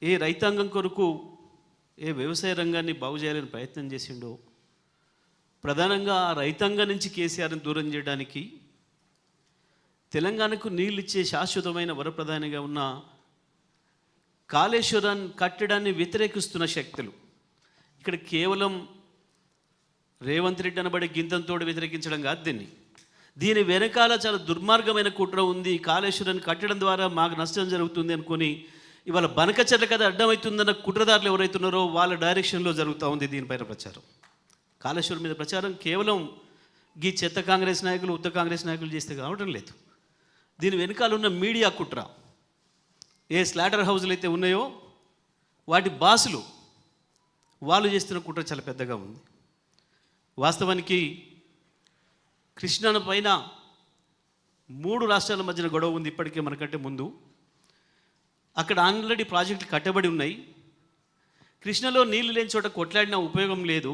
ఏ రైతాంగం కొరకు ఏ వ్యవసాయ రంగాన్ని బాగు చేయాలని ప్రయత్నం చేసిండో, ప్రధానంగా ఆ రైతాంగం నుంచి కేసీఆర్ని దూరం చేయడానికి తెలంగాణకు నీళ్ళు ఇచ్చే శాశ్వతమైన వరప్రధానిగా ఉన్న కాళేశ్వరాన్ని కట్టడాన్ని వ్యతిరేకిస్తున్న శక్తులు ఇక్కడ కేవలం రేవంత్ రెడ్డి అనబడే గింతంతో వ్యతిరేకించడం కాదు. దీని వెనకాల చాలా దుర్మార్గమైన కుట్ర ఉంది. కాళేశ్వరాన్ని కట్టడం ద్వారా మాకు నష్టం జరుగుతుంది అనుకొని ఇవాళ బనకచెట్ల కథ అడ్డమవుతుందన్న కుట్రదారులు ఎవరైతున్నారో వాళ్ళ డైరెక్షన్లో జరుగుతూ ఉంది దీనిపైన ప్రచారం. కాళేశ్వరం మీద ప్రచారం కేవలం ఈ చెత్త కాంగ్రెస్ నాయకులు, ఉత్త కాంగ్రెస్ నాయకులు చేస్తే కావడం లేదు. దీని వెనకాల ఉన్న మీడియా కుట్ర, ఏ స్లాటర్ హౌజులు అయితే ఉన్నాయో వాటి బాసులు వాళ్ళు చేస్తున్న కుట్ర చాలా పెద్దగా ఉంది. వాస్తవానికి కృష్ణా పైన 3 రాష్ట్రాల మధ్యన గొడవ ఉంది ఇప్పటికే మనకంటే ముందు. అక్కడ ఆల్రెడీ ప్రాజెక్టులు కట్టబడి ఉన్నాయి. కృష్ణలో నీళ్ళు లేని చోట కొట్లాడినా ఉపయోగం లేదు.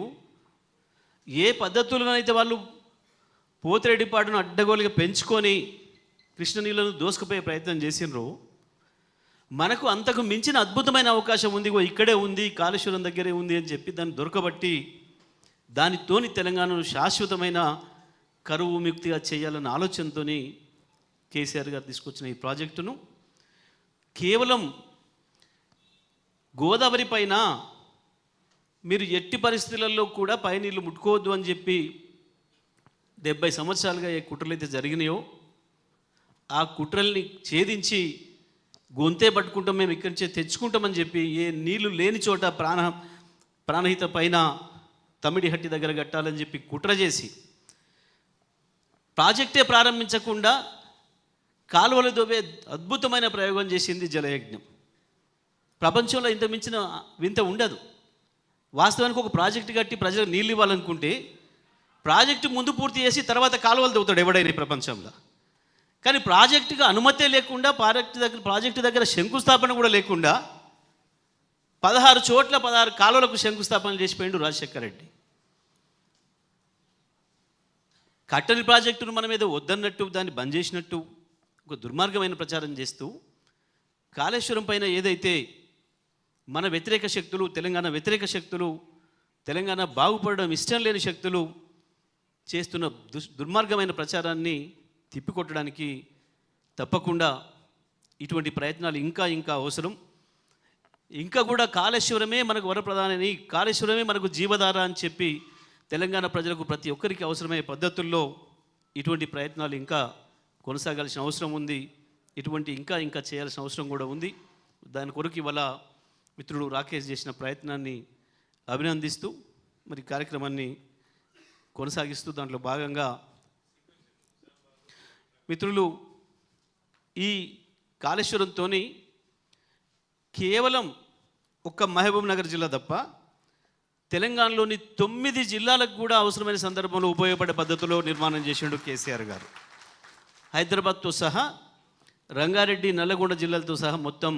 ఏ పద్ధతులనైతే వాళ్ళు పోతిరెడ్డిపాడును అడ్డగోలుగా పెంచుకొని కృష్ణ నీళ్ళను దోసుకుపోయే ప్రయత్నం చేసినారో, మనకు అంతకు మించిన అద్భుతమైన అవకాశం ఉంది, ఇక్కడే ఉంది, కాళేశ్వరం దగ్గరే ఉంది అని చెప్పి దాన్ని దొరకబట్టి దానితోని తెలంగాణను శాశ్వతమైన కరువు విముక్తిగా చేయాలన్న ఆలోచనతో కేసీఆర్ గారు తీసుకొచ్చిన ఈ ప్రాజెక్టును కేవలం గోదావరి పైన మీరు ఎట్టి పరిస్థితులలో కూడా పైనీళ్ళు ముట్టుకోవద్దు అని చెప్పి 70 సంవత్సరాలుగా ఏ కుట్రలు అయితే జరిగినాయో ఆ కుట్రల్ని ఛేదించి గొంతే పట్టుకుంటాం, మేము ఇక్కడి నుంచే తెచ్చుకుంటామని చెప్పి ఏ నీళ్లు లేని చోట ప్రాణహిత పైన తమిడిహట్టి దగ్గర కట్టాలని చెప్పి కుట్ర చేసి ప్రాజెక్టే ప్రారంభించకుండా కాలువలు దోవే అద్భుతమైన ప్రయోగం చేసింది జలయజ్ఞం. ప్రపంచంలో ఇంత మించిన వింత ఉండదు. వాస్తవానికి ఒక ప్రాజెక్టు కట్టి ప్రజలకు నీళ్ళు ఇవ్వాలనుకుంటే ప్రాజెక్టు ముందు పూర్తి చేసి తర్వాత కాలువలు దవ్వుతాడు ఎవడైనా ప్రపంచంలో. కానీ ప్రాజెక్టుగా అనుమతే లేకుండా ప్రాజెక్టు దగ్గర శంకుస్థాపన కూడా లేకుండా 16 చోట్ల 16 కాలువలకు శంకుస్థాపన చేసిపోయిండు రాజశేఖర్ రెడ్డి. కట్టని ప్రాజెక్టును మనం ఏదో వద్దన్నట్టు దాన్ని బంద్ చేసినట్టు ఒక దుర్మార్గమైన ప్రచారం చేస్తూ కాళేశ్వరం పైన ఏదైతే మన వ్యతిరేక శక్తులు, తెలంగాణ వ్యతిరేక శక్తులు, తెలంగాణ బాగుపడడం ఇష్టం లేని శక్తులు చేస్తున్న దుర్మార్గమైన ప్రచారాన్ని తిప్పికొట్టడానికి తప్పకుండా ఇటువంటి ప్రయత్నాలు ఇంకా అవసరం. ఇంకా కూడా కాళేశ్వరమే మనకు వరప్రధాని, కాళేశ్వరమే మనకు జీవధార అని చెప్పి తెలంగాణ ప్రజలకు ప్రతి ఒక్కరికి అవసరమయ్యే పద్ధతుల్లో ఇటువంటి ప్రయత్నాలు ఇంకా కొనసాగాల్సిన అవసరం ఉంది. ఇటువంటి ఇంకా చేయాల్సిన అవసరం కూడా ఉంది. దాని కొరకు ఇవాళ మిత్రుడు రాకేష్ చేసిన ప్రయత్నాన్ని అభినందిస్తూ మరి కార్యక్రమాన్ని కొనసాగిస్తూ దాంట్లో భాగంగా మిత్రులు ఈ కాళేశ్వరంతో కేవలం ఒక్క మహబూబ్ నగర్ జిల్లా తప్ప తెలంగాణలోని 9 జిల్లాలకు కూడా అవసరమైన సందర్భంలో ఉపయోగపడే పద్ధతిలో నిర్మాణం చేసిండు కేసీఆర్ గారు. హైదరాబాద్తో సహా రంగారెడ్డి, నల్లగొండ జిల్లాలతో సహా మొత్తం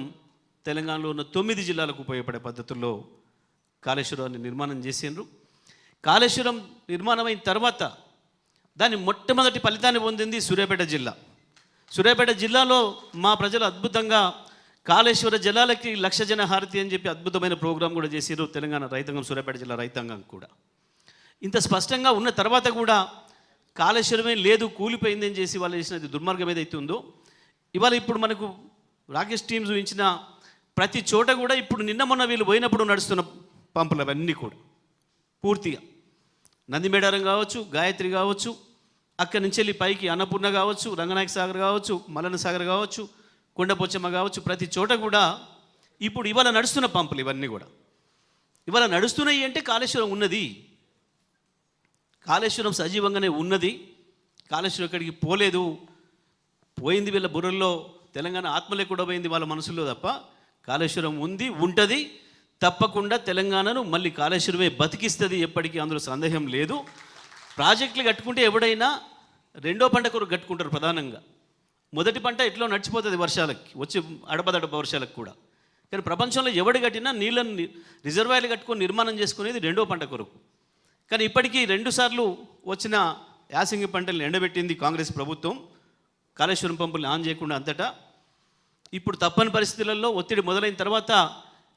తెలంగాణలో ఉన్న 9 జిల్లాలకు ఉపయోగపడే పద్ధతుల్లో కాళేశ్వరాన్ని నిర్మాణం చేసిండ్రు. కాళేశ్వరం నిర్మాణమైన తర్వాత దాని మొట్టమొదటి ఫలితాన్ని పొందింది సూర్యాపేట జిల్లా. సూర్యాపేట జిల్లాలో మా ప్రజలు అద్భుతంగా కాళేశ్వర జలాలకి 1,00,000 జన హారతి అని చెప్పి అద్భుతమైన ప్రోగ్రాం కూడా చేసారు తెలంగాణ రైతాంగం, సూర్యాపేట జిల్లా రైతాంగం కూడా. ఇంత స్పష్టంగా ఉన్న తర్వాత కూడా కాళేశ్వరమే లేదు, కూలిపోయిందని చేసి వాళ్ళు చేసినది దుర్మార్గం ఏదైతే ఉందో, ఇవాళ ఇప్పుడు మనకు రాకేష్ టీమ్ చూపించిన ప్రతి చోట కూడా ఇప్పుడు నిన్న మొన్న వీళ్ళు పోయినప్పుడు నడుస్తున్న పంపులు అవన్నీ కూడా పూర్తిగా నందిమేడారం కావచ్చు, గాయత్రి కావచ్చు, అక్కడి నుంచి వెళ్ళి పైకి అన్నపూర్ణ కావచ్చు, రంగనాయక సాగర్ కావచ్చు, మల్లన్న సాగర్ కావచ్చు, కొండపోచమ్మ కావచ్చు, ప్రతి చోట కూడా ఇప్పుడు ఇవాళ నడుస్తున్న పంపులు ఇవన్నీ కూడా ఇవాళ నడుస్తున్నాయి. అంటే కాళేశ్వరం ఉన్నది, కాళేశ్వరం సజీవంగానే ఉన్నది. కాళేశ్వరం ఎక్కడికి పోలేదు, పోయింది వీళ్ళ బుర్రల్లో, తెలంగాణ ఆత్మలే కూడా పోయింది వాళ్ళ మనసుల్లో తప్ప కాళేశ్వరం ఉంది, ఉంటుంది. తప్పకుండా తెలంగాణను మళ్ళీ కాళేశ్వరమే బతికిస్తుంది, ఎప్పటికీ అందులో సందేహం లేదు. ప్రాజెక్టులు కట్టుకుంటే ఎవడైనా రెండో పంట కొరకు కట్టుకుంటారు ప్రధానంగా. మొదటి పంట ఎట్లా నడిచిపోతుంది వర్షాలకి, వచ్చి అడపదడప వర్షాలకు కూడా. కానీ ప్రపంచంలో ఎవడు కట్టినా నీళ్ళని రిజర్వాయర్లు కట్టుకొని నిర్మాణం చేసుకునేది రెండో పంట కొరకు. కానీ ఇప్పటికీ 2 సార్లు వచ్చిన యాసంగి పంటలను ఎండబెట్టింది కాంగ్రెస్ ప్రభుత్వం, కాళేశ్వరం పంపుల్ని ఆన్ చేయకుండా అంతటా. ఇప్పుడు తప్పని పరిస్థితులలో ఒత్తిడి మొదలైన తర్వాత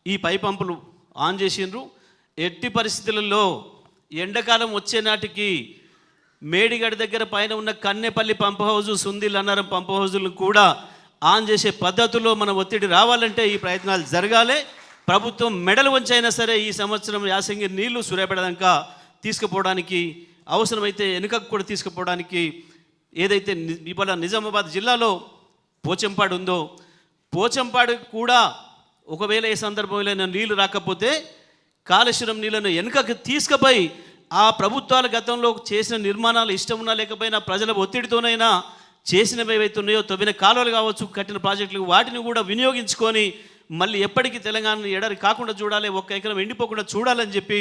ఈ పై పంపులు ఆన్ చేసిండ్రు. ఎట్టి పరిస్థితులలో ఎండాకాలం వచ్చే నాటికి మేడిగడ్డ దగ్గర పైన ఉన్న Kannepalli pump house, Sundilla Annaram pump హౌజులను కూడా ఆన్ చేసే పద్ధతిలో మన ఒత్తిడి రావాలంటే ఈ ప్రయత్నాలు జరగాలి. ప్రభుత్వం మెడలు వంచైనా సరే ఈ సంవత్సరం యాసంగి నీళ్లు సూర్యాపేట దాకా తీసుకుపోవడానికి, అవసరమైతే వెనుకకు కూడా తీసుకుపోవడానికి ఏదైతే ఇవాళ నిజామాబాద్ జిల్లాలో పోచంపాడు ఉందో, పోచంపాడు కూడా ఒకవేళ ఈ సందర్భంలో నీళ్లు రాకపోతే కాళేశ్వరం నీళ్లను వెనుకకు తీసుకుపోయి ఆ ప్రభుత్వాల గతంలో చేసిన నిర్మాణాలు ఇష్టం ఉన్నా లేకపోయినా ప్రజల ఒత్తిడితోనైనా చేసినవి ఏవైతే ఉన్నాయో, తవ్విన కాలువలు కావచ్చు, కట్టిన ప్రాజెక్టులు, వాటిని కూడా వినియోగించుకొని మళ్ళీ ఎప్పటికీ తెలంగాణను ఎడరి కాకుండా చూడాలి, ఒక్క ఎకరం ఎండిపోకుండా చూడాలని చెప్పి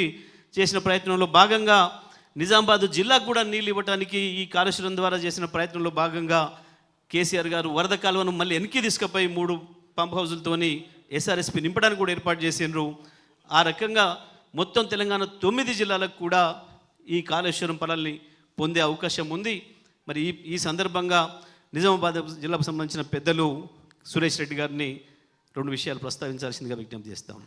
చేసిన ప్రయత్నంలో భాగంగా నిజామాబాద్ జిల్లాకు కూడా నీళ్ళు ఇవ్వడానికి ఈ కాళేశ్వరం ద్వారా చేసిన ప్రయత్నంలో భాగంగా కేసీఆర్ గారు వరద కాలువను మళ్ళీ వెనక్కి తీసుకుపోయి 3 పంప్ హౌజులతోని ఎస్ఆర్ఎస్పి నింపడానికి కూడా ఏర్పాటు చేసిండ్రు. ఆ రకంగా మొత్తం తెలంగాణ 9 జిల్లాలకు కూడా ఈ కాళేశ్వరం ఫలాల్ని పొందే అవకాశం ఉంది. మరి ఈ సందర్భంగా నిజామాబాద్ జిల్లాకు సంబంధించిన పెద్దలు సురేష్ రెడ్డి గారిని 2 విషయాలు ప్రస్తావించాల్సిందిగా విజ్ఞప్తి చేస్తాం.